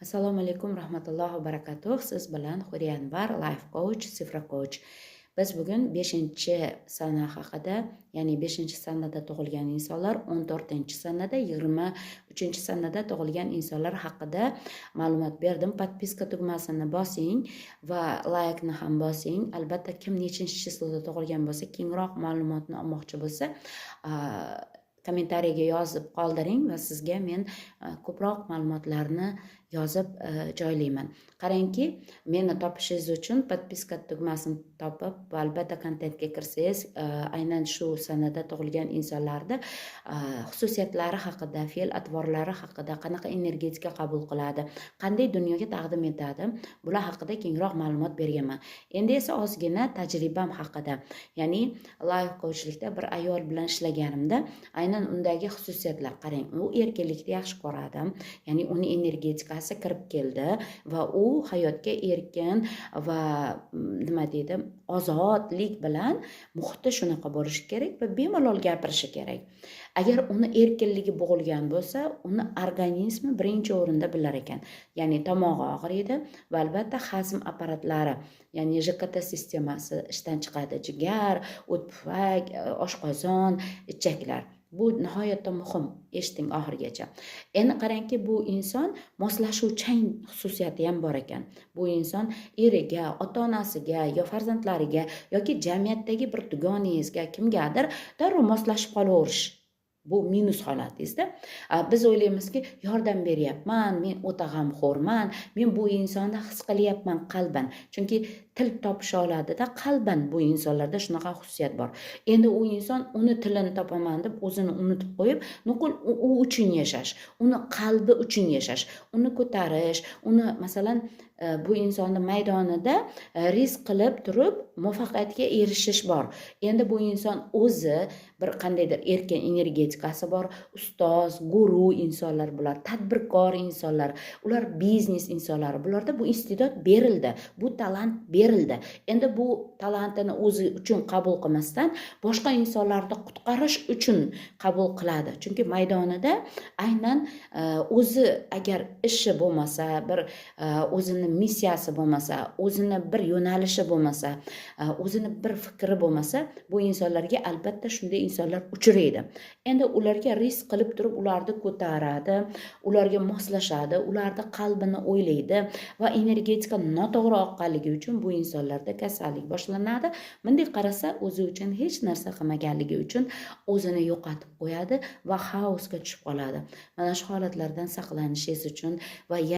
Assalomu alaykum rahmatullohi va barakatuh. Siz bilan Huriya Anvar, life coach, sifra coach. Biz bugun 5-sana haqida, ya'ni 5-sanada tug'ilgan insonlar, 14-sanada, 23-sanada tug'ilgan insonlar haqida ma'lumot berdim. Podpiska tugmasini bosing va like ni ham bosing. Albatta, kim nechinchi chisloda tug'ilgan bo'lsa, kengroq ma'lumotni olmoqchi bo'lsa, kommentariyaga yozib qoldiring va sizga men ko'proq ma'lumotlarni yozib joylayman. Qarangki, meni topishingiz uchun podpiska tugmasini topib va albatta kontentga kirsangiz, aynan shu sanada tug'ilgan insonlarda xususiyatlari haqida, fe'l atvorlari haqida, qanaqa energetika qabul qiladi, qanday dunyoga taqdim etadi, bular haqida kengroq ma'lumot berganman. Endi esa ozgina tajribam haqida, ya'ni life coachlikda bir ayol bilan ishlaganimda aynan undagi xususiyatlar. Qarang, u erkinlikni yaxshi ko'radi, ya'ni uni energetikasi kirib keldi va u hayotga erkin va nima deydi, ozodlik bilan muhiti shunaqa bo'lishi kerak va bemalol gapirishi kerak. Agar uni erkinligi bo'g'ilgan bo'lsa, uni organizmi birinchi o'rinda bilar ekan. Ya'ni tomog'i og'riydi va albatta hazm apparatlari, ya'ni JKT sistemasi ishdan chiqadi. Jigar, o't pufak, oshqozon, ichaklar. Bu nihoyatda muhim, eshiting oxirigacha. Endi qarangki, bu inson moslashuvchan xususiyati ham bor ekan. Bu inson eriga, ota-onasiga, yo farzandlariga yoki jamiyatdagi bir dugonangizga, kimgadir darrov moslashib qolaverish. Bu minus holatingizda. Biz o'ylaymizki, yordam beryapman, men o'ta g'amxo'rman, men bu insonni his qilyapman qalban. Chunki til topisha oladida, qalban bu insonlarda shunaqa xususiyat bor. Endi u inson uni tilini topaman deb o'zini unutib qo'yib, nuqul u uchun yashash, uni qalbi uchun yashash, uni ko'tarish, uni masalan bu insonni maydonida rizq qilib turib muvaffaqiyatga erishish bor. Endi bu inson o'zi bir qandaydir erkin energetikasi bor, ustoz, guru insonlar bular, tadbirkor insonlar, ular biznes insonlari. Bularda bu iste'dod berildi, bu talant berildi. Endi bu talantini o'zi uchun qabul qilmasdan boshqa insonlarni qutqarish uchun qabul qiladi. Chunki maydonida aynan o'zi agar ishi bo'lmasa, bir o'zini missiyasi bo'lmasa, o'zini bir yo'nalishi bo'lmasa, o'zini bir fikri bo'lmasa, bu insonlarga albatta shunday insonlar uchraydi. Endi ularga rizq qilib turib ularni ko'taradi, ularga moslashadi, ularni qalbini o'ylaydi va energetika noto'g'ri oqqanligi uchun bu insonlarda kasallik boshlanadi. Bunday qarasa, o'zi uchun hech narsa qilmaganligi uchun o'zini yo'qotib qo'yadi va xaosga tushib qoladi. Mana shu holatlardan saqlanishingiz uchun va